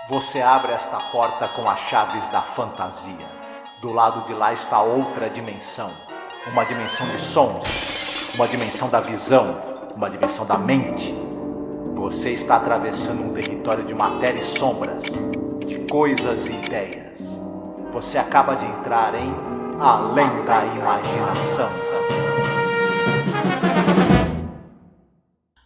Você abre esta porta com as chaves da fantasia. Do lado de lá está outra dimensão. Uma dimensão de sons, uma dimensão da visão, uma dimensão da mente. Você está atravessando um território de matéria e sombras, de coisas e ideias. Você acaba de entrar em Além da Imaginação.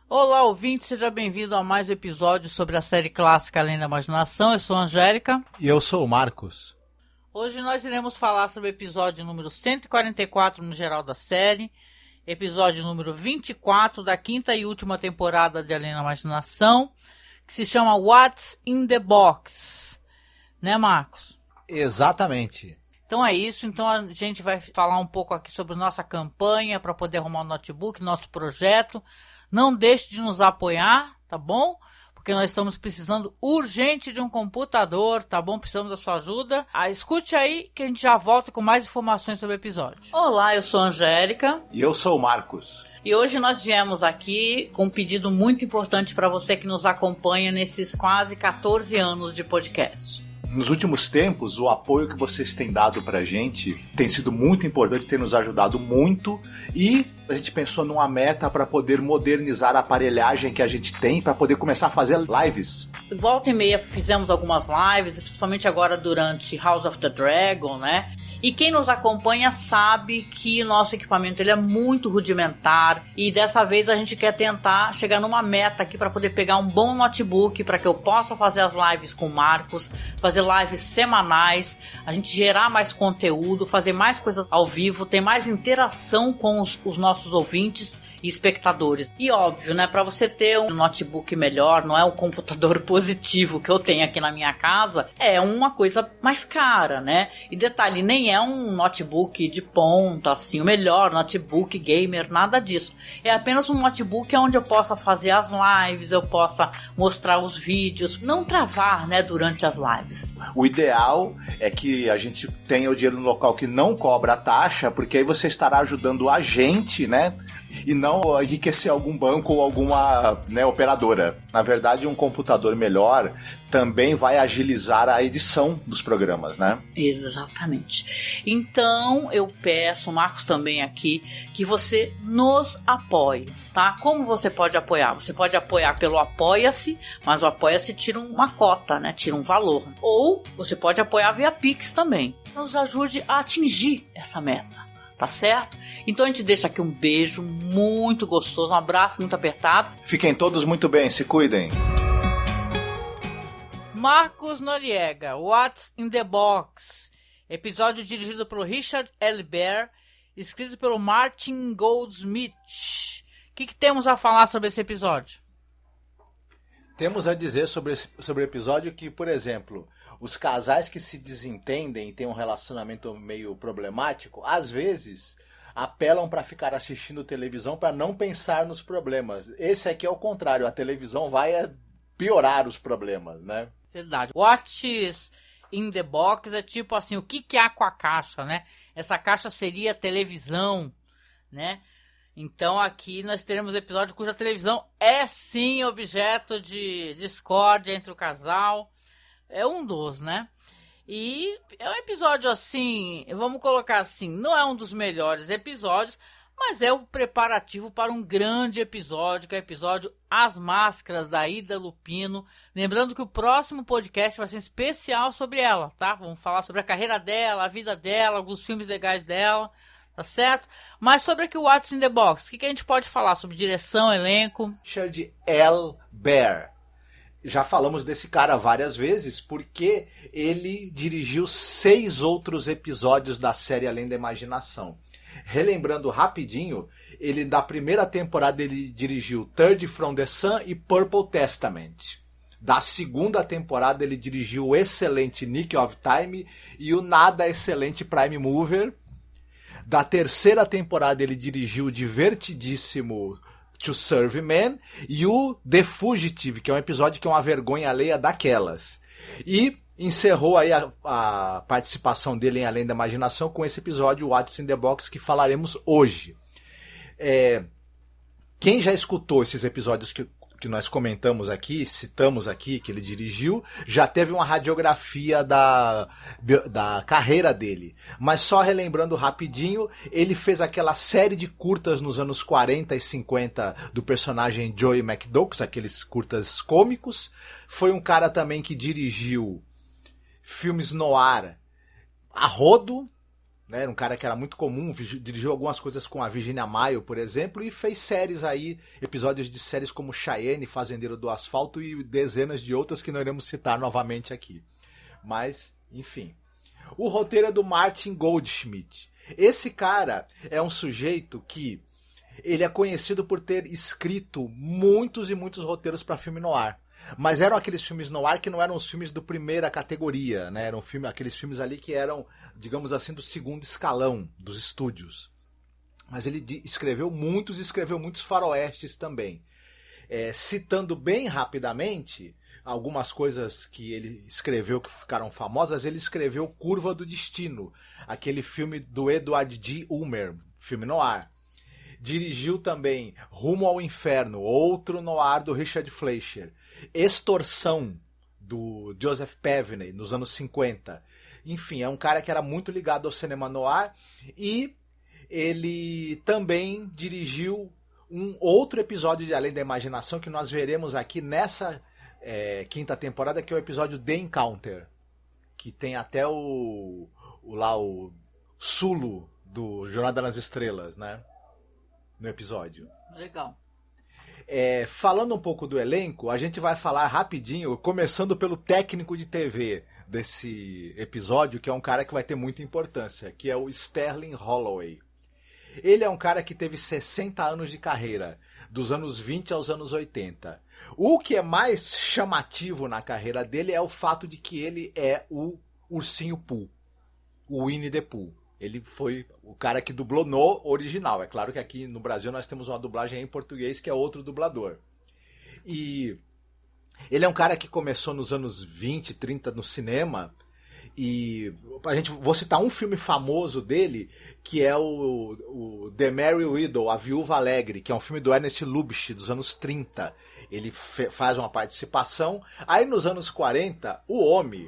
Olá, ouvinte, seja bem-vindo a mais um episódio sobre a série clássica Além da Imaginação. Eu sou a Angélica. E eu sou o Marcos. Hoje nós iremos falar sobre o episódio número 144 no geral da série, episódio número 24 da quinta e última temporada de Além da Imaginação, que se chama What's in the Box. Né, Marcos? Exatamente. Então é isso, então a gente vai falar um pouco aqui sobre nossa campanha para poder arrumar o notebook, nosso projeto. Não deixe de nos apoiar, tá bom? Porque nós estamos precisando urgente de um computador, tá bom? Precisamos da sua ajuda. Escute aí que a gente já volta com mais informações sobre o episódio. Olá, eu sou a Angélica. E eu sou o Marcos. E hoje nós viemos aqui com um pedido muito importante para você que nos acompanha nesses quase 14 anos de podcast. Nos últimos tempos, o apoio que vocês têm dado pra gente tem sido muito importante, tem nos ajudado muito, e a gente pensou numa meta para poder modernizar a aparelhagem que a gente tem, para poder começar a fazer lives. Volta e meia fizemos algumas lives, principalmente agora durante House of the Dragon, né? E quem nos acompanha sabe que nosso equipamento ele é muito rudimentar e dessa vez a gente quer tentar chegar numa meta aqui para poder pegar um bom notebook para que eu possa fazer as lives com o Marcos, fazer lives semanais, a gente gerar mais conteúdo, fazer mais coisas ao vivo, ter mais interação com os nossos ouvintes e espectadores. E óbvio, né, para você ter um notebook melhor, não é um computador positivo que eu tenho aqui na minha casa, é uma coisa mais cara, né? E detalhe, nem é um notebook de ponta, assim, o melhor notebook gamer, nada disso. É apenas um notebook onde eu possa fazer as lives, eu possa mostrar os vídeos, não travar, né, durante as lives. O ideal é que a gente tenha o dinheiro no local que não cobra a taxa, porque aí você estará ajudando a gente, né? E não enriquecer algum banco ou alguma, né, operadora. Na verdade, um computador melhor também vai agilizar a edição dos programas, né? Exatamente. Então, eu peço, o Marcos também aqui, que você nos apoie, tá? Como você pode apoiar? Você pode apoiar pelo Apoia-se, mas o Apoia-se tira uma cota, né? Tira um valor. Ou você pode apoiar via Pix também. Nos ajude a atingir essa meta. Tá certo? Então a gente deixa aqui um beijo muito gostoso, um abraço muito apertado. Fiquem todos muito bem, se cuidem. Marcos Noriega, What's in the Box? Episódio dirigido pelo Richard L. Bear, escrito pelo Martin Goldsmith. O que temos a falar sobre esse episódio? Temos a dizer sobre o episódio que, por exemplo, os casais que se desentendem e têm um relacionamento meio problemático, às vezes apelam para ficar assistindo televisão para não pensar nos problemas. Esse aqui é o contrário, a televisão vai piorar os problemas, né? Verdade. What's in the box é tipo assim, o que há com a caixa, né? Essa caixa seria televisão, né? Então aqui nós teremos um episódio cuja televisão é sim objeto de discórdia entre o casal. É um dos, né? E é um episódio assim, vamos colocar assim, não é um dos melhores episódios, mas é o preparativo para um grande episódio, que é o episódio As Máscaras, da Ida Lupino. Lembrando que o próximo podcast vai ser especial sobre ela, tá? Vamos falar sobre a carreira dela, a vida dela, alguns filmes legais dela. Tá certo? Mas sobre aqui o What's in the Box, o que a gente pode falar sobre direção, elenco? Richard L. Bear. Já falamos desse cara várias vezes, porque ele dirigiu 6 outros episódios da série Além da Imaginação. Relembrando rapidinho, ele da primeira temporada ele dirigiu Third from the Sun e Purple Testament. Da segunda temporada ele dirigiu o excelente Nick of Time e o nada excelente Prime Mover. Da terceira temporada ele dirigiu o divertidíssimo To Serve Man e o The Fugitive, que é um episódio que é uma vergonha alheia daquelas. E encerrou aí a participação dele em Além da Imaginação com esse episódio What's in the Box que falaremos hoje. Quem já escutou esses episódios que nós comentamos aqui, citamos aqui, que ele dirigiu, já teve uma radiografia da carreira dele. Mas só relembrando rapidinho, ele fez aquela série de curtas nos anos 40 e 50 do personagem Joey McDougall, aqueles curtas cômicos. Foi um cara também que dirigiu filmes noir a rodo, né? Era um cara que era muito comum, dirigiu algumas coisas com a Virginia Mayo, por exemplo, e fez séries aí, episódios de séries como Cheyenne, Fazendeiro do Asfalto e dezenas de outras que não iremos citar novamente aqui. Mas, enfim. O roteiro é do Martin Goldschmidt. Esse cara é um sujeito que ele é conhecido por ter escrito muitos e muitos roteiros para filme noir. Mas eram aqueles filmes noir que não eram os filmes do primeira categoria, né? Eram aqueles filmes ali que eram, digamos assim, do segundo escalão dos estúdios. Mas ele escreveu muitos faroestes também. Citando bem rapidamente algumas coisas que ele escreveu que ficaram famosas, ele escreveu Curva do Destino, aquele filme do Edward G. Ulmer, filme noir. Dirigiu também Rumo ao Inferno, outro noir do Richard Fleischer. Extorsão, do Joseph Pevney, nos anos 50. Enfim, é um cara que era muito ligado ao cinema noir. E ele também dirigiu um outro episódio de Além da Imaginação que nós veremos aqui nessa quinta temporada, que é o episódio The Encounter, que tem até o Sulu do Jornada nas Estrelas, né? No episódio. Legal. Falando um pouco do elenco, a gente vai falar rapidinho, começando pelo técnico de TV desse episódio, que é um cara que vai ter muita importância, que é o Sterling Holloway. Ele é um cara que teve 60 anos de carreira, dos anos 20 aos anos 80. O que é mais chamativo na carreira dele é o fato de que ele é o Ursinho Pooh, o Winnie the Pooh. Ele foi o cara que dublou no original. É claro que aqui no Brasil nós temos uma dublagem em português que é outro dublador. E ele é um cara que começou nos anos 20, 30 no cinema. E vou citar um filme famoso dele, que é o The Merry Widow, A Viúva Alegre, que é um filme do Ernest Lubitsch, dos anos 30. Ele faz uma participação. Aí nos anos 40, o homem,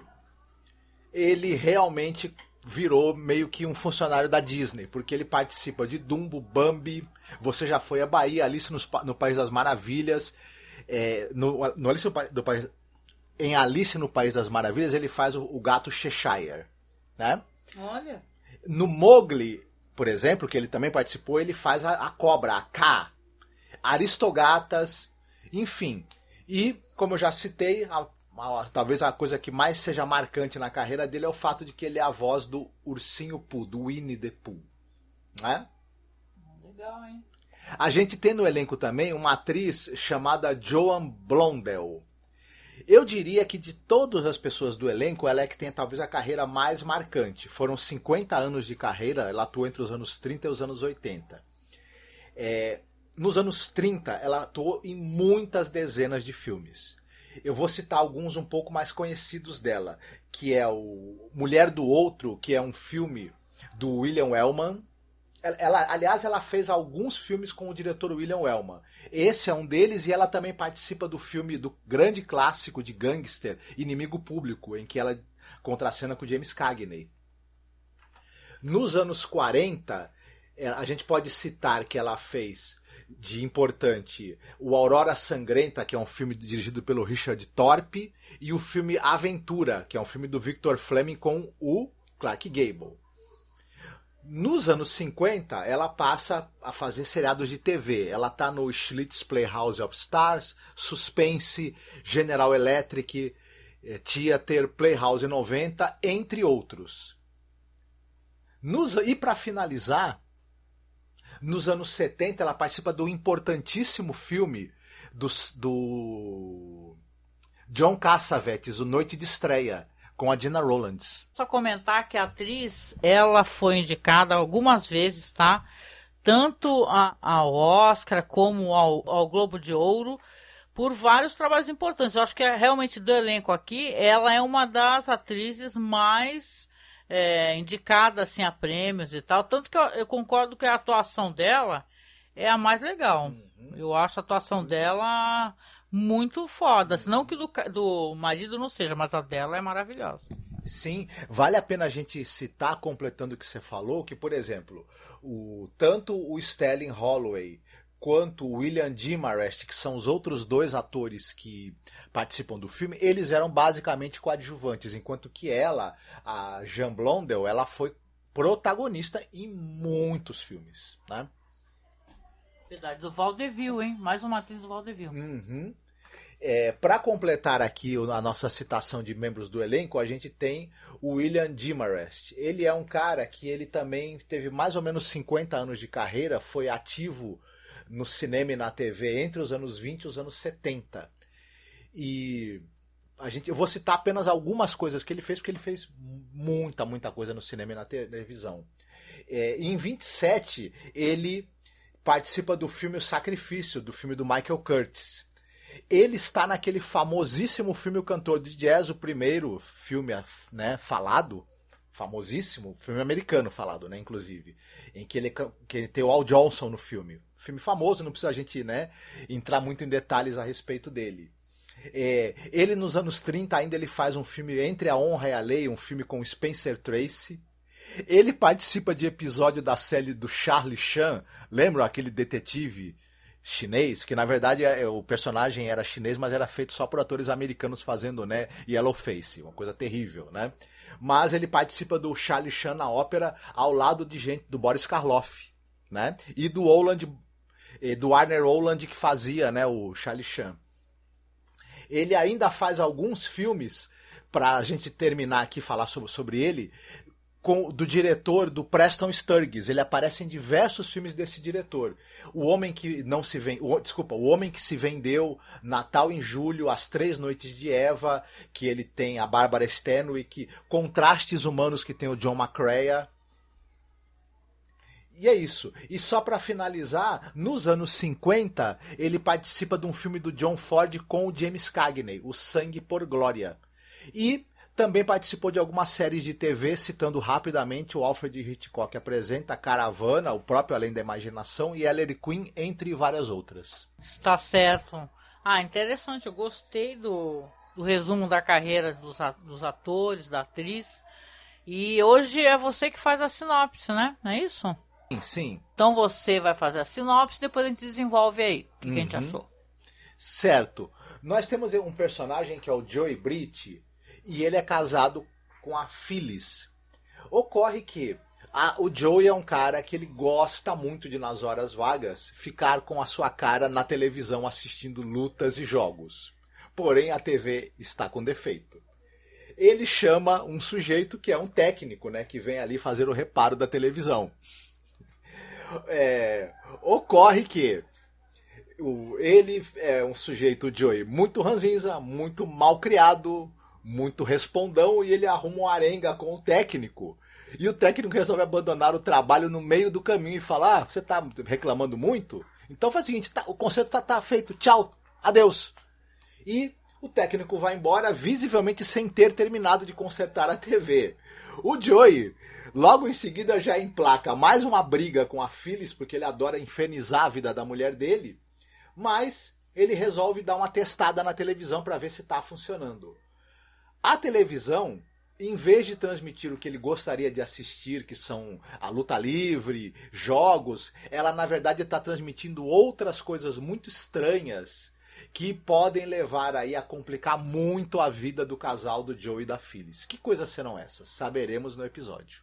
ele realmente virou meio que um funcionário da Disney, porque ele participa de Dumbo, Bambi, Você Já Foi à Bahia, Alice no País das Maravilhas, em Alice no País das Maravilhas ele faz o gato Cheshire, né? Olha. No Mowgli, por exemplo, que ele também participou, ele faz a cobra, a K, Aristogatas, enfim. E, como eu já citei, talvez a coisa que mais seja marcante na carreira dele é o fato de que ele é a voz do Ursinho Pooh, do Winnie the Pooh, né? Legal, hein? A gente tem no elenco também uma atriz chamada Joan Blondell. Eu diria que de todas as pessoas do elenco, ela é que tem talvez a carreira mais marcante. Foram 50 anos de carreira, ela atuou entre os anos 30 e os anos 80. Nos anos 30, ela atuou em muitas dezenas de filmes. Eu vou citar alguns um pouco mais conhecidos dela, que é o Mulher do Outro, que é um filme do William Wellman. Aliás, ela fez alguns filmes com o diretor William Wellman. Esse é um deles, e ela também participa do filme, do grande clássico de gangster, Inimigo Público, em que ela contracena com James Cagney. Nos anos 40, a gente pode citar que ela fez de importante o Aurora Sangrenta, que é um filme dirigido pelo Richard Thorpe, e o filme Aventura, que é um filme do Victor Fleming com o Clark Gable. Nos anos 50, ela passa a fazer seriados de TV. Ela está no Schlitz Playhouse of Stars, Suspense, General Electric, Theater, Playhouse 90, entre outros. E para finalizar, nos anos 70, ela participa do importantíssimo filme do John Cassavetes, O Noite de Estreia, com a Gina Rowlands. Só comentar que a atriz, ela foi indicada algumas vezes, tá? Tanto ao Oscar como ao Globo de Ouro, por vários trabalhos importantes. Eu acho que realmente do elenco aqui, ela é uma das atrizes mais indicada assim, a prêmios e tal. Tanto que eu concordo que a atuação dela é a mais legal. Eu acho a atuação dela muito foda. Não que do marido não seja, mas a dela é maravilhosa. Sim, vale a pena a gente citar, completando o que você falou, que, por exemplo, tanto o Sterling Holloway quanto o William Demarest, que são os outros dois atores que participam do filme, eles eram basicamente coadjuvantes, enquanto que ela, a Jean Blondell, ela foi protagonista em muitos filmes, né? Verdade, do Vaudeville, hein? Mais uma atriz do Vaudeville. Uhum. Para completar aqui a nossa citação de membros do elenco, a gente tem o William Demarest. Ele é um cara que ele também teve mais ou menos 50 anos de carreira, foi ativo no cinema e na TV entre os anos 20 e os anos 70. E eu vou citar apenas algumas coisas que ele fez, porque ele fez muita coisa no cinema e na televisão. Em 27, ele participa do filme O Sacrifício, do filme do Michael Curtiz. Ele está naquele famosíssimo filme O Cantor de Jazz, o primeiro filme, né, falado, famosíssimo, filme americano falado, né, inclusive, em que ele tem o Al Jolson no filme. Filme famoso, não precisa a gente, né, entrar muito em detalhes a respeito dele. Ele nos anos 30 ainda ele faz um filme Entre a Honra e a Lei, um filme com Spencer Tracy. Ele participa de episódio da série do Charlie Chan, lembra aquele detetive chinês, que na verdade o personagem era chinês, mas era feito só por atores americanos fazendo, né, Yellowface, uma coisa terrível, né? Mas ele participa do Charlie Chan na ópera ao lado de gente do Boris Karloff, né? E do Warner Oland, que fazia, né, o Charlie Chan. Ele ainda faz alguns filmes, pra gente terminar aqui falar sobre ele, do diretor do Preston Sturges. Ele aparece em diversos filmes desse diretor. O Homem que se Vendeu, Natal em Julho, As Três Noites de Eva, que ele tem a Bárbara Stanwyck, Contrastes Humanos, que tem o John McCrea. E é isso. E só para finalizar, nos anos 50, ele participa de um filme do John Ford com o James Cagney, O Sangue por Glória. E também participou de algumas séries de TV, citando rapidamente o Alfred Hitchcock Apresenta, Caravana, o próprio Além da Imaginação e Ellery Queen, entre várias outras. Está certo. Interessante, eu gostei do resumo da carreira dos atores, da atriz. E hoje é você que faz a sinopse, né? Não é isso? Sim. Então você vai fazer a sinopse, depois a gente desenvolve aí o que a gente achou. Certo. Nós temos um personagem que é o Joey Britt, e ele é casado com a Phyllis. Ocorre que o Joey é um cara que ele gosta muito de, nas horas vagas, ficar com a sua cara na televisão assistindo lutas e jogos. Porém, a TV está com defeito. Ele chama um sujeito que é um técnico, né, que vem ali fazer o reparo da televisão. Ocorre que ele é um sujeito, o Joey, muito ranzinza, muito mal criado, muito respondão, e ele arruma uma arenga com o técnico. E o técnico resolve abandonar o trabalho no meio do caminho e fala: você tá reclamando muito? Então faz o seguinte, o concerto tá feito, tchau, adeus. E o técnico vai embora, visivelmente sem ter terminado de consertar a TV. O Joey, logo em seguida, já emplaca mais uma briga com a Phyllis, porque ele adora infernizar a vida da mulher dele, mas ele resolve dar uma testada na televisão para ver se está funcionando. A televisão, em vez de transmitir o que ele gostaria de assistir, que são a luta livre, jogos, ela na verdade está transmitindo outras coisas muito estranhas que podem levar aí a complicar muito a vida do casal do Joe e da Phyllis. Que coisas serão essas? Saberemos no episódio.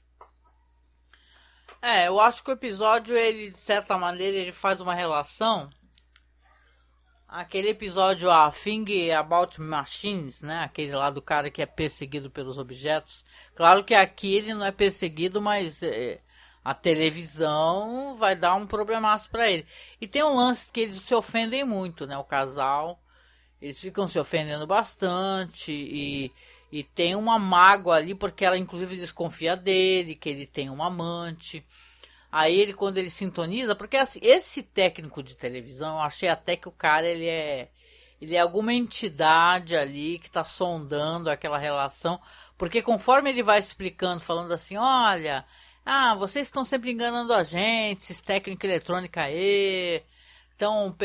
Eu acho que o episódio, ele de certa maneira, ele faz uma relação. Aquele episódio, A Thing About Machines, né? Aquele lá do cara que é perseguido pelos objetos. Claro que aqui ele não é perseguido, mas a televisão vai dar um problemaço pra ele. E tem um lance que eles se ofendem muito, né? O casal, eles ficam se ofendendo bastante e tem uma mágoa ali, porque ela inclusive desconfia dele, que ele tem uma amante. Aí ele, quando ele sintoniza, porque assim, esse técnico de televisão, eu achei até que o cara, ele é alguma entidade ali que está sondando aquela relação, porque conforme ele vai explicando, falando assim, olha, vocês estão sempre enganando a gente, esses técnicos eletrônicos aí, Então,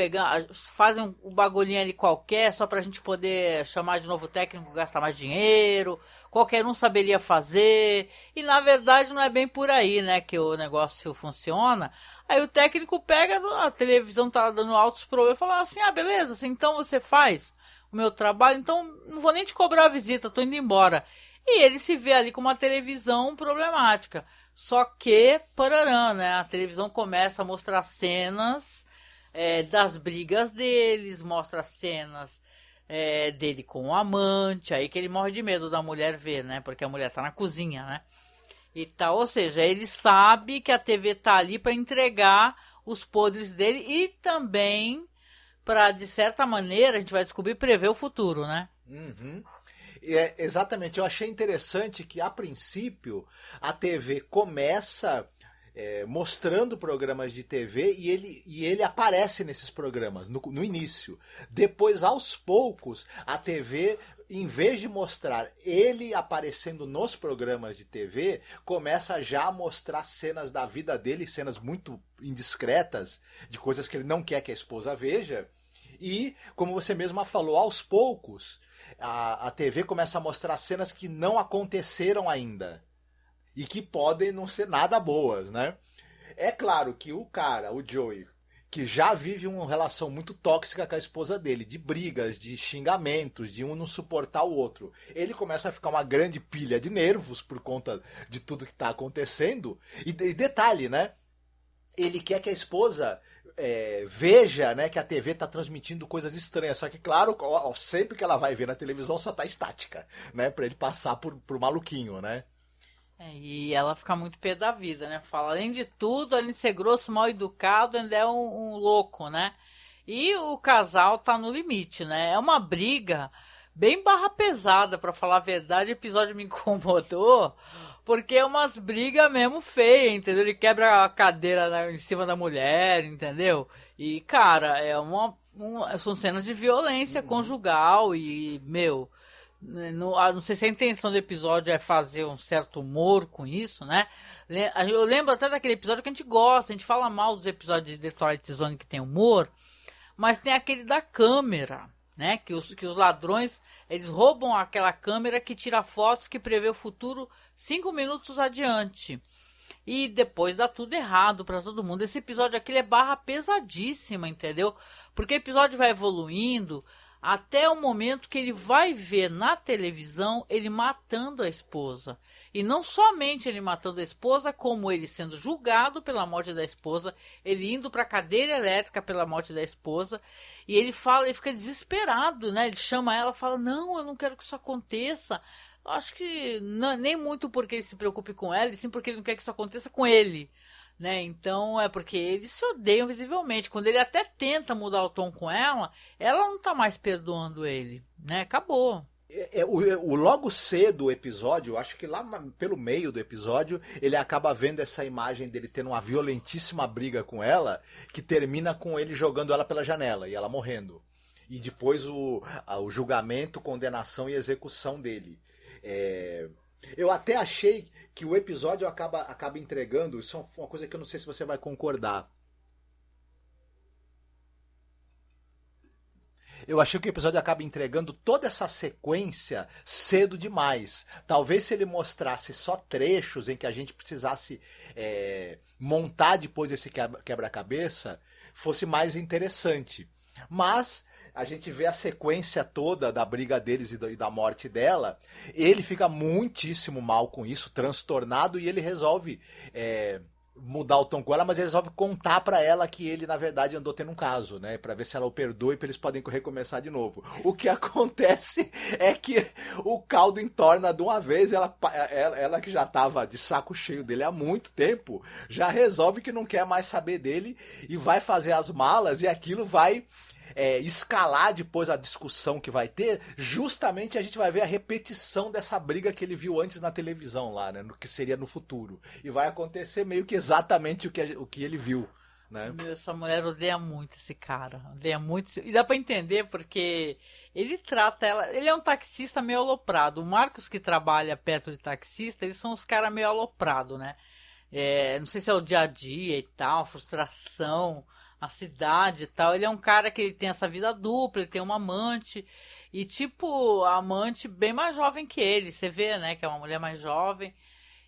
fazem um bagulhinho ali qualquer, só pra gente poder chamar de novo técnico, gastar mais dinheiro. Qualquer um saberia fazer. E, na verdade, não é bem por aí, né, que o negócio funciona. Aí o técnico pega, a televisão tá dando altos problemas, e fala assim, beleza, assim, então você faz o meu trabalho, então não vou nem te cobrar a visita, tô indo embora. E ele se vê ali com uma televisão problemática. Só que, parará, né, a televisão começa a mostrar cenas... das brigas deles, mostra cenas dele com o amante, aí que ele morre de medo da mulher ver, né? Porque a mulher tá na cozinha, né? E tal, ou seja, ele sabe que a TV tá ali para entregar os podres dele e também para, de certa maneira, a gente vai descobrir, prever o futuro, né? Uhum. Exatamente, eu achei interessante que a princípio a TV começa... mostrando programas de TV e ele aparece nesses programas no início. Depois, aos poucos, a TV, em vez de mostrar ele aparecendo nos programas de TV, começa já a mostrar cenas da vida dele, cenas muito indiscretas, de coisas que ele não quer que a esposa veja. E, como você mesma falou, aos poucos, a TV começa a mostrar cenas que não aconteceram ainda. E que podem não ser nada boas, né? É claro que o Joey, que já vive uma relação muito tóxica com a esposa dele, de brigas, de xingamentos, de um não suportar o outro, ele começa a ficar uma grande pilha de nervos por conta de tudo que está acontecendo. E detalhe, né? Ele quer que a esposa veja, né, que a TV está transmitindo coisas estranhas. Só que, claro, sempre que ela vai ver na televisão só tá estática, né? Para ele passar por maluquinho, né? E ela fica muito pé da vida, né? Fala, além de tudo, além de ser grosso, mal educado, ainda é um louco, né? E o casal tá no limite, né? É uma briga bem barra pesada, pra falar a verdade. O episódio me incomodou, porque é umas brigas mesmo feias, entendeu? Ele quebra a cadeira em cima da mulher, entendeu? E, cara, são cenas de violência conjugal e, não sei se a intenção do episódio é fazer um certo humor com isso, né? Eu lembro até daquele episódio que a gente gosta, a gente fala mal dos episódios de The Twilight Zone que tem humor, mas tem aquele da câmera, né? Que os ladrões, eles roubam aquela câmera que tira fotos que prevê o futuro 5 minutos adiante. E depois dá tudo errado pra todo mundo. Esse episódio aqui é barra pesadíssima, entendeu? Porque o episódio vai evoluindo até o momento que ele vai ver na televisão ele matando a esposa. E não somente ele matando a esposa, como ele sendo julgado pela morte da esposa, ele indo para a cadeira elétrica pela morte da esposa, e ele fica desesperado, né? Ele chama ela e fala, não, eu não quero que isso aconteça. Eu acho que nem muito porque ele se preocupe com ela, e sim porque ele não quer que isso aconteça com ele. Né? Então é porque eles se odeiam visivelmente. Quando ele até tenta mudar o tom com ela não tá mais perdoando ele, né? Acabou. Logo cedo o episódio, eu acho que lá pelo meio do episódio, ele acaba vendo essa imagem dele tendo uma violentíssima briga com ela, que termina com ele jogando ela pela janela e ela morrendo. E depois o julgamento, condenação e execução dele. Eu até achei que o episódio acaba entregando, isso é uma coisa que eu não sei se você vai concordar. Eu achei que o episódio acaba entregando toda essa sequência cedo demais. Talvez se ele mostrasse só trechos em que a gente precisasse montar depois esse quebra-cabeça, fosse mais interessante. Mas a gente vê a sequência toda da briga deles e da morte dela. Ele fica muitíssimo mal com isso, transtornado, e ele resolve mudar o tom com ela, mas ele resolve contar pra ela que ele, na verdade, andou tendo um caso, né? Pra ver se ela o perdoa e eles podem recomeçar de novo. O que acontece é que o caldo entorna de uma vez, ela que já tava de saco cheio dele há muito tempo, já resolve que não quer mais saber dele e vai fazer as malas, e aquilo vai escalar depois a discussão que vai ter. Justamente a gente vai ver a repetição dessa briga que ele viu antes na televisão lá, né, no que seria no futuro, e vai acontecer meio que exatamente o que ele viu, né? Essa mulher odeia muito esse cara, odeia muito, e dá pra entender porque ele trata ela, ele é um taxista meio aloprado. O Marcos, que trabalha perto de taxista, eles são os caras meio aloprado, né? Não sei se é o dia a dia e tal, frustração. a cidade e tal. Ele é um cara que ele tem essa vida dupla, ele tem uma amante, e tipo, a amante bem mais jovem que ele, você vê, né, que é uma mulher mais jovem.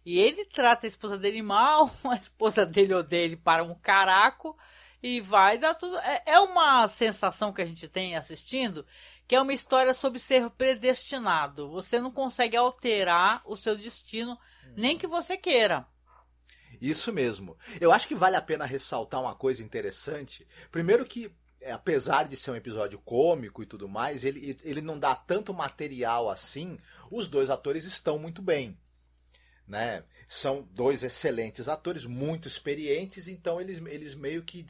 E ele trata a esposa dele mal, a esposa dele odeia ele para um caraco, e vai dar tudo. É uma sensação que a gente tem assistindo, que é uma história sobre ser predestinado. Você não consegue alterar o seu destino, nem que você queira. Isso mesmo. Eu acho que vale a pena ressaltar uma coisa interessante. Primeiro que, apesar de ser um episódio cômico e tudo mais, ele não dá tanto material assim. Os dois atores estão muito bem. Né? São dois excelentes atores, muito experientes, então eles meio que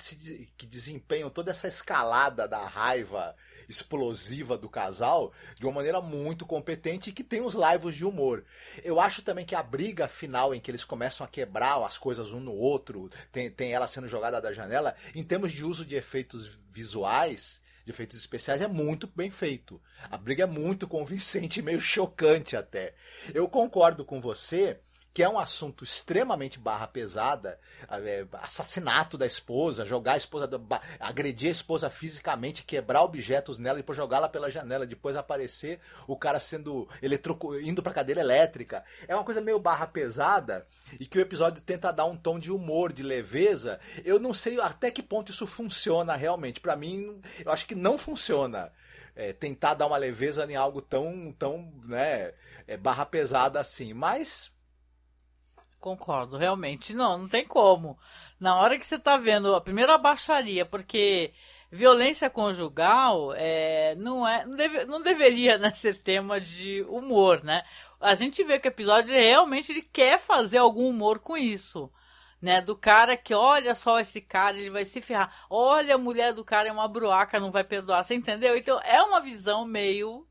desempenham toda essa escalada da raiva explosiva do casal de uma maneira muito competente e que tem os laivos de humor. Eu acho também que a briga final em que eles começam a quebrar as coisas um no outro, tem ela sendo jogada da janela, em termos de uso de efeitos visuais, de efeitos especiais, é muito bem feito. A briga é muito convincente e meio chocante até. Eu concordo com você que é um assunto extremamente barra pesada, assassinato da esposa, jogar a esposa, agredir a esposa fisicamente, quebrar objetos nela e depois jogá-la pela janela, depois aparecer o cara sendo indo pra cadeira elétrica. É uma coisa meio barra pesada e que o episódio tenta dar um tom de humor, de leveza. Eu não sei até que ponto isso funciona realmente. Pra mim, eu acho que não funciona. Tentar dar uma leveza em algo tão né, barra pesada assim, mas... Concordo, realmente. Não tem como. Na hora que você tá vendo a primeira baixaria, porque violência conjugal não deveria, né, ser tema de humor, né? A gente vê que o episódio realmente ele quer fazer algum humor com isso, né? Do cara que, olha só esse cara, ele vai se ferrar. Olha, a mulher do cara é uma bruaca, não vai perdoar, você entendeu? Então é uma visão meio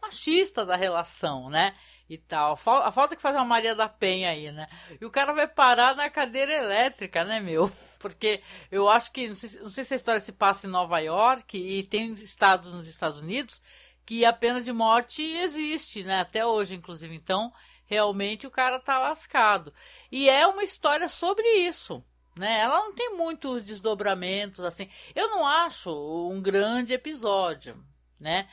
machista da relação, né? E tal. A falta que faz uma Maria da Penha aí, né? E o cara vai parar na cadeira elétrica, né, meu? Porque eu acho que, não sei se a história se passa em Nova York e tem estados nos Estados Unidos que a pena de morte existe, né? Até hoje, inclusive. Então, realmente o cara tá lascado. E é uma história sobre isso, né? Ela não tem muitos desdobramentos, assim. Eu não acho um grande episódio, né?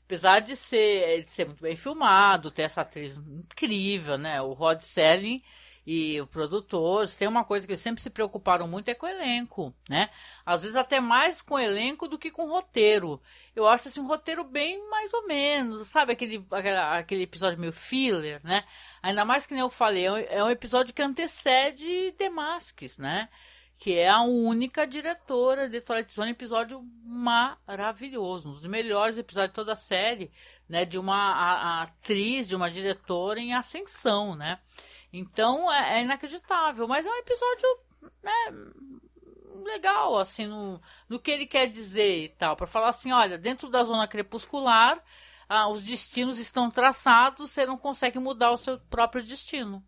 Apesar de ser muito bem filmado, ter essa atriz incrível, né? O Rod Serling e o produtor, tem uma coisa que eles sempre se preocuparam muito é com o elenco, né? Às vezes até mais com o elenco do que com o roteiro. Eu acho assim, um roteiro bem mais ou menos, sabe? Aquele episódio meio filler, né? Ainda mais que nem eu falei, é um episódio que antecede The Masks, né? Que é a única diretora de Twilight Zone, episódio maravilhoso, um dos melhores episódios de toda a série, né, de uma atriz, de uma diretora em ascensão, né, então é inacreditável, mas é um episódio, né, legal, assim, no que ele quer dizer e tal, para falar assim, olha, dentro da zona crepuscular, os destinos estão traçados, você não consegue mudar o seu próprio destino.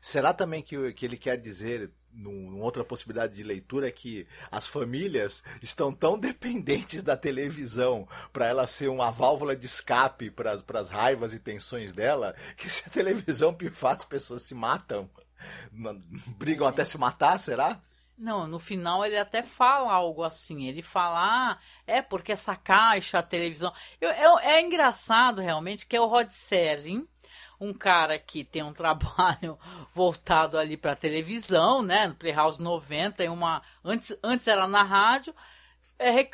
Será também que ele quer dizer, numa outra possibilidade de leitura, que as famílias estão tão dependentes da televisão para ela ser uma válvula de escape para as raivas e tensões dela, que se a televisão pifar as pessoas se matam, brigam até se matar, será? Não, no final ele até fala algo assim. Ele fala, porque essa caixa, a televisão... É engraçado realmente que é o Rod Serling, um cara que tem um trabalho voltado ali para televisão, né, no Playhouse 90, antes era na rádio,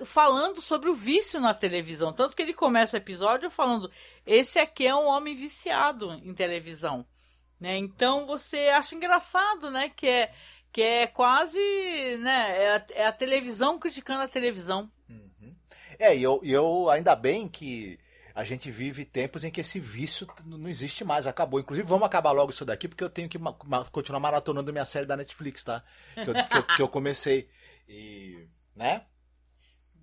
falando sobre o vício na televisão. Tanto que ele começa o episódio falando, esse aqui é um homem viciado em televisão, né? Então você acha engraçado, né, que é quase, né, é a televisão criticando a televisão. Uhum. E eu ainda bem que a gente vive tempos em que esse vício não existe mais, acabou. Inclusive, vamos acabar logo isso daqui, porque eu tenho que continuar maratonando minha série da Netflix, tá? Que eu comecei. E, né?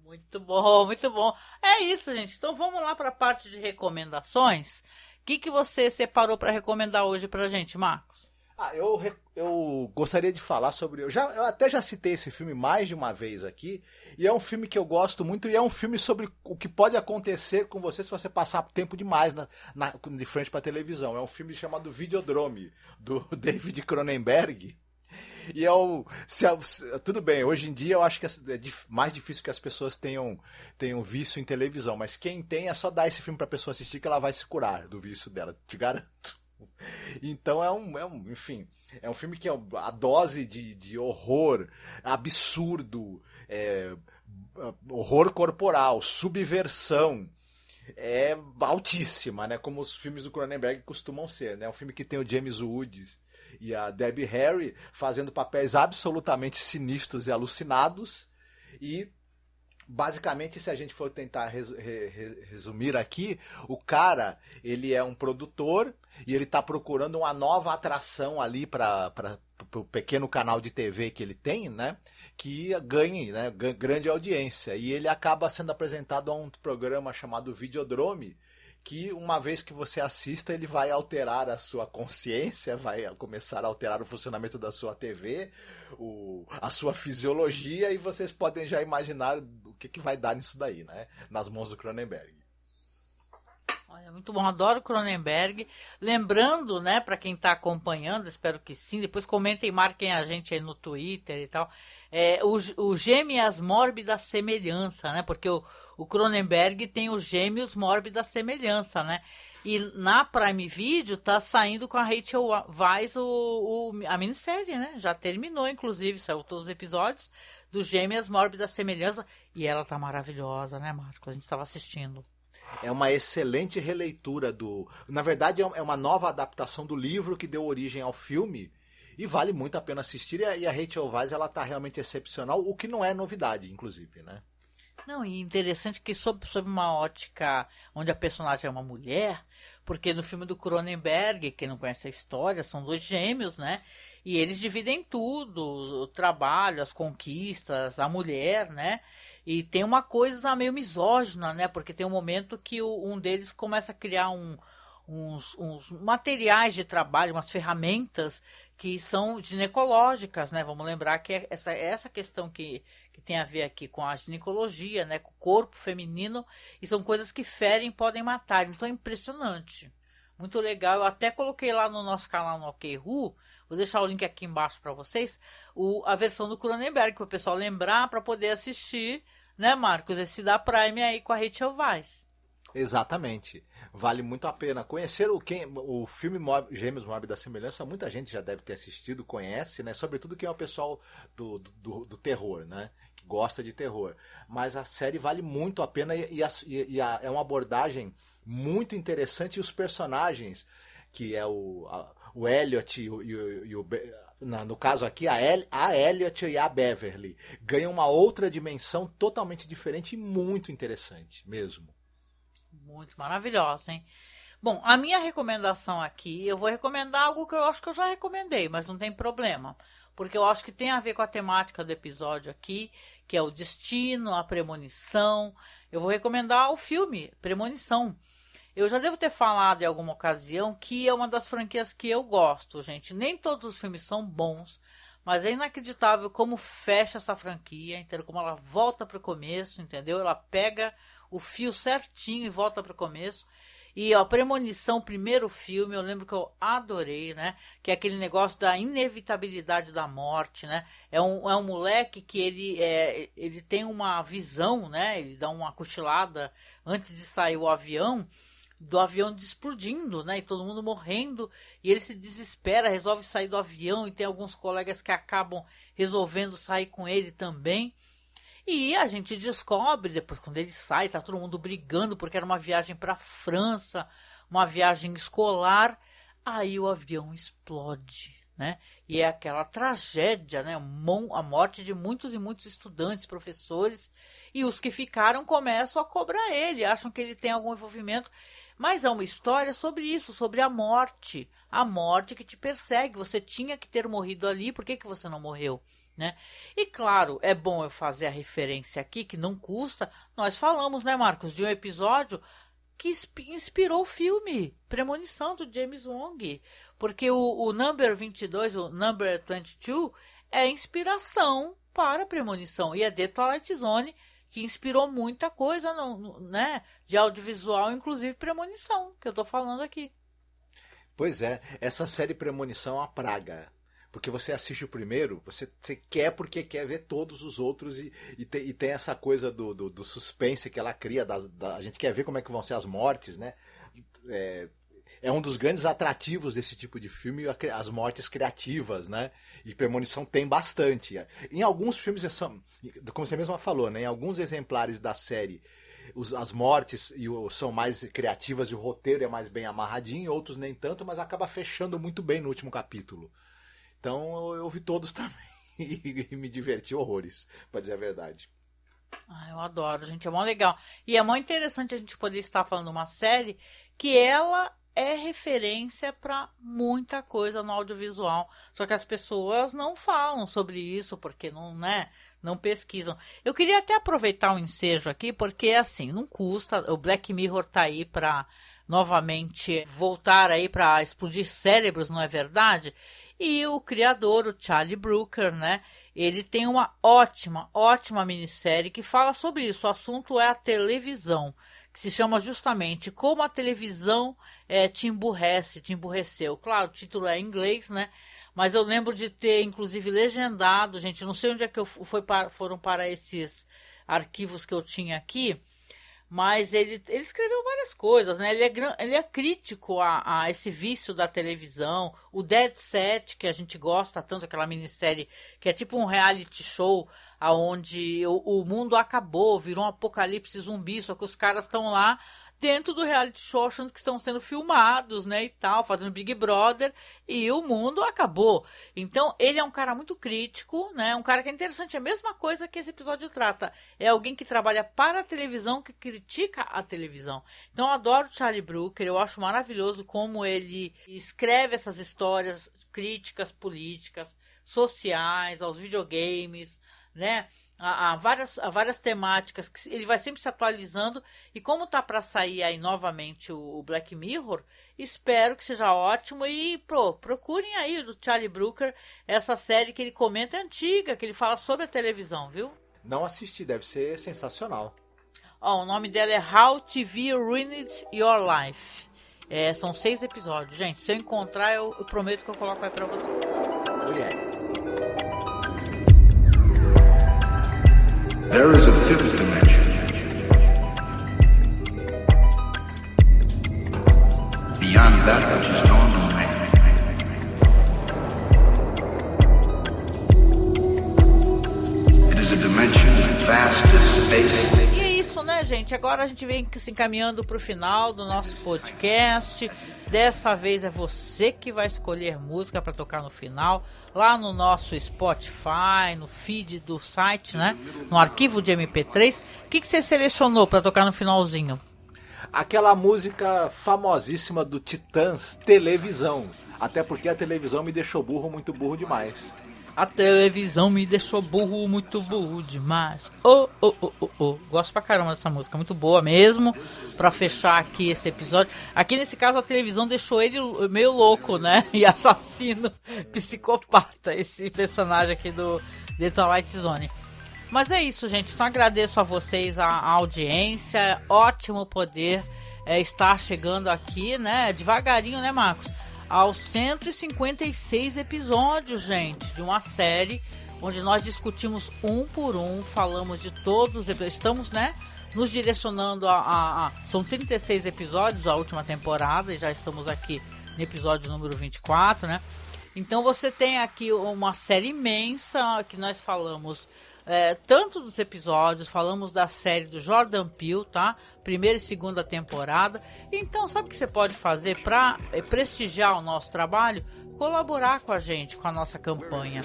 Muito bom, muito bom. É isso, gente. Então vamos lá para a parte de recomendações. O que você separou para recomendar hoje pra gente, Marcos? Eu gostaria de falar sobre... Eu até já citei esse filme mais de uma vez aqui, e é um filme que eu gosto muito, e é um filme sobre o que pode acontecer com você se você passar tempo demais de frente para televisão. É um filme chamado Videodrome, do David Cronenberg. E tudo bem, hoje em dia eu acho que mais difícil que as pessoas tenham vício em televisão, mas quem tem é só dar esse filme pra pessoa assistir que ela vai se curar do vício dela, te garanto. Então enfim, é um filme que é a dose de horror absurdo, horror corporal, subversão, é altíssima, né? Como os filmes do Cronenberg costumam ser, né? É um filme que tem o James Woods e a Debbie Harry fazendo papéis absolutamente sinistros e alucinados. E basicamente, se a gente for tentar resumir aqui, o cara, ele é um produtor e ele está procurando uma nova atração ali para o pequeno canal de TV que ele tem, né, que ganhe, né, grande audiência. E ele acaba sendo apresentado a um programa chamado Videodrome, que uma vez que você assista, ele vai alterar a sua consciência, vai começar a alterar o funcionamento da sua TV, a sua fisiologia, e vocês podem já imaginar o que vai dar nisso daí, né? Nas mãos do Cronenberg. Olha, muito bom, adoro Cronenberg. Lembrando, né, para quem está acompanhando, espero que sim, depois comentem e marquem a gente aí no Twitter e tal, o Gêmeas Mórbida Semelhança, né, porque o Cronenberg tem os Gêmeos Mórbida Semelhança, né, e na Prime Video tá saindo com a Rachel Weisz a minissérie, né, já terminou, inclusive, saiu todos os episódios do Gêmeas Mórbida Semelhança, e ela tá maravilhosa, né, Marcos, a gente estava assistindo. É uma excelente releitura Na verdade, é uma nova adaptação do livro que deu origem ao filme. E vale muito a pena assistir. E a Rachel Weisz, ela tá realmente excepcional. O que não é novidade, inclusive, né? Não, e interessante que sob uma ótica onde a personagem é uma mulher, porque no filme do Cronenberg, quem não conhece a história, são dois gêmeos, né? E eles dividem tudo, o trabalho, as conquistas, a mulher, né? E tem uma coisa meio misógina, né? Porque tem um momento que um deles começa a criar uns materiais de trabalho, umas ferramentas que são ginecológicas, né? Vamos lembrar que essa questão que tem a ver aqui com a ginecologia, né? Com o corpo feminino, e são coisas que ferem e podem matar. Então é impressionante. Muito legal. Eu até coloquei lá no nosso canal no OkRu, vou deixar o link aqui embaixo para vocês, a versão do Cronenberg, para o pessoal lembrar, para poder assistir, né, Marcos? Esse da Prime aí com a Rachel Weisz. Exatamente. Vale muito a pena. Conhecer o filme Gêmeos Mórbida Semelhança, muita gente já deve ter assistido, conhece, né? Sobretudo quem é o pessoal do terror, né? Que gosta de terror. Mas a série vale muito a pena é uma abordagem muito interessante, e os personagens, que é o Elliot no caso aqui, a Elliot e a Beverly, ganham uma outra dimensão totalmente diferente e muito interessante mesmo. Muito maravilhosa, hein? Bom, a minha recomendação aqui, eu vou recomendar algo que eu acho que eu já recomendei, mas não tem problema, porque eu acho que tem a ver com a temática do episódio aqui, que é o destino, a premonição. Eu vou recomendar o filme Premonição. Eu já devo ter falado em alguma ocasião que é uma das franquias que eu gosto, gente. Nem todos os filmes são bons, mas é inacreditável como fecha essa franquia, entendeu? Como ela volta para o começo, entendeu? Ela pega o fio certinho e volta para o começo. E a Premonição, o primeiro filme, eu lembro que eu adorei, né? Que é aquele negócio da inevitabilidade da morte, né? É um moleque que ele tem uma visão, né? Ele dá uma cochilada antes de sair o avião, do avião explodindo, né? E todo mundo morrendo. E ele se desespera, resolve sair do avião. E tem alguns colegas que acabam resolvendo sair com ele também. E a gente descobre, depois quando ele sai, tá todo mundo brigando, porque era uma viagem para a França, uma viagem escolar. Aí o avião explode, né? E é aquela tragédia, né? A morte de muitos e muitos estudantes, professores. E os que ficaram começam a cobrar ele, acham que ele tem algum envolvimento. Mas é uma história sobre isso, sobre a morte que te persegue. Você tinha que ter morrido ali, por que você não morreu? Né? E claro, é bom eu fazer a referência aqui, que não custa. Nós falamos, né, Marcos, de um episódio que inspirou o filme Premonição, do James Wong. Porque o Number 22, o Number 22, é inspiração para Premonição. E é The Twilight Zone, que inspirou muita coisa, né, de audiovisual, inclusive Premonição, que eu estou falando aqui. Pois é, essa série Premonição é uma praga. Porque você assiste o primeiro, você quer porque quer ver todos os outros e tem essa coisa do suspense que ela cria, a gente quer ver como é que vão ser as mortes, né? É um dos grandes atrativos desse tipo de filme, as mortes criativas, né? E Premonição tem bastante. Em alguns filmes, como você mesma falou, né? Em alguns exemplares da série, as mortes são mais criativas e o roteiro é mais bem amarradinho, outros nem tanto, mas acaba fechando muito bem no último capítulo. Então eu vi todos também e me diverti horrores, pra dizer a verdade. Eu adoro, gente, é mó legal. E é mó interessante a gente poder estar falando de uma série que ela é referência para muita coisa no audiovisual. Só que as pessoas não falam sobre isso porque não pesquisam. Eu queria até aproveitar o ensejo aqui, porque assim, não custa, o Black Mirror tá aí para novamente voltar aí para explodir cérebros, não é verdade? E o criador, o Charlie Brooker, né? Ele tem uma ótima minissérie que fala sobre isso. O assunto é a televisão, que se chama justamente Como a Televisão te emburreceu. Claro, o título é em inglês, né? Mas eu lembro de ter, inclusive, legendado, gente, não sei onde é que foram para esses arquivos que eu tinha aqui, mas ele escreveu várias coisas, né? Ele é crítico a esse vício da televisão, o Dead Set, que a gente gosta tanto, aquela minissérie que é tipo um reality show, onde o mundo acabou, virou um apocalipse zumbi, só que os caras estão lá dentro do reality show achando que estão sendo filmados, né, e tal, fazendo Big Brother, e o mundo acabou. Então, ele é um cara muito crítico, né, um cara que é interessante, é a mesma coisa que esse episódio trata. É alguém que trabalha para a televisão, que critica a televisão. Então, eu adoro Charlie Brooker, eu acho maravilhoso como ele escreve essas histórias críticas políticas, sociais, aos videogames, né, a várias temáticas que ele vai sempre se atualizando, e como tá para sair aí novamente o Black Mirror, espero que seja ótimo. E procurem aí do Charlie Brooker, essa série que ele comenta é antiga, que ele fala sobre a televisão, viu? Não assisti, deve ser sensacional. O nome dela é How TV Ruined Your Life. São 6 episódios, gente. Se eu encontrar, eu prometo que eu coloco aí para vocês. Oh, yeah. There is a fifth dimension. Beyond that which is known to man. It is a dimension vast as space. E é isso, né, gente? Agora a gente vem se encaminhando para o final do nosso podcast. Dessa vez é você que vai escolher música para tocar no final, lá no nosso Spotify, no feed do site, né? No arquivo de MP3. O que você selecionou para tocar no finalzinho? Aquela música famosíssima do Titãs, Televisão. Até porque a televisão me deixou burro, muito burro demais. A televisão me deixou burro, muito burro demais. Oh. Gosto pra caramba dessa música, muito boa mesmo. Pra fechar aqui esse episódio. Aqui nesse caso a televisão deixou ele meio louco, né? E assassino, psicopata, esse personagem aqui do The Twilight Zone. Mas é isso, gente. Então agradeço a vocês a audiência. Ótimo poder estar chegando aqui, né? Devagarinho, né, Marcos? Aos 156 episódios, gente, de uma série onde nós discutimos um por um, falamos de todos os episódios, estamos, né, nos direcionando são 36 episódios a última temporada, e já estamos aqui no episódio número 24, né? Então você tem aqui uma série imensa que nós falamos tanto dos episódios, falamos da série do Jordan Peele, tá? Primeira e segunda temporada. Então, sabe o que você pode fazer para prestigiar o nosso trabalho? Colaborar com a gente, com a nossa campanha.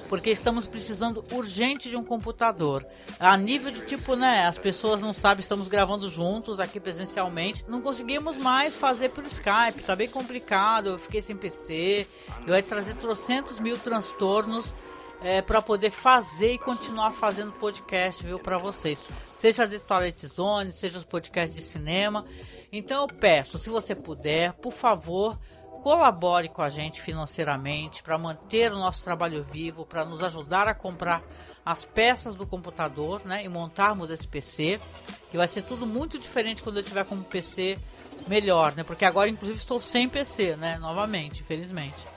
Porque estamos precisando urgente de um computador. A nível de tipo, né? As pessoas não sabem, estamos gravando juntos aqui presencialmente. Não conseguimos mais fazer pelo Skype, tá bem complicado. Eu fiquei sem PC. Eu ia trazer trocentos mil transtornos para poder fazer e continuar fazendo podcast, viu, para vocês, seja The Twilight Zone, seja os podcasts de cinema. Então eu peço, se você puder, por favor, colabore com a gente financeiramente para manter o nosso trabalho vivo, para nos ajudar a comprar as peças do computador, né, e montarmos esse PC, que vai ser tudo muito diferente quando eu tiver com um PC melhor, né, porque agora inclusive estou sem PC, né, novamente, infelizmente.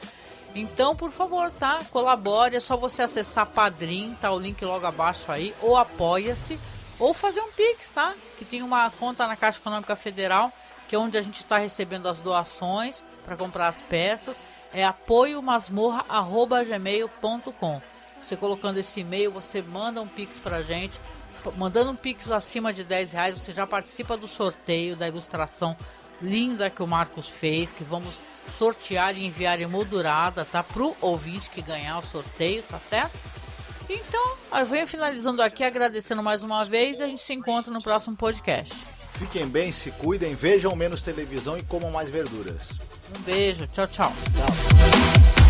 Então, por favor, tá? Colabore, é só você acessar Padrim, tá o link logo abaixo aí, ou Apoia-se, ou fazer um Pix, tá? Que tem uma conta na Caixa Econômica Federal, que é onde a gente está recebendo as doações para comprar as peças, é apoiomasmorra@gmail.com. Você colocando esse e-mail, você manda um Pix pra gente. Mandando um Pix acima de R$10, você já participa do sorteio da ilustração linda que o Marcos fez, que vamos sortear e enviar emoldurada, tá? Pro ouvinte que ganhar o sorteio, tá certo? Então, eu venho finalizando aqui, agradecendo mais uma vez, e a gente se encontra no próximo podcast. Fiquem bem, se cuidem, vejam menos televisão e comam mais verduras. Um beijo, tchau, tchau. Tchau.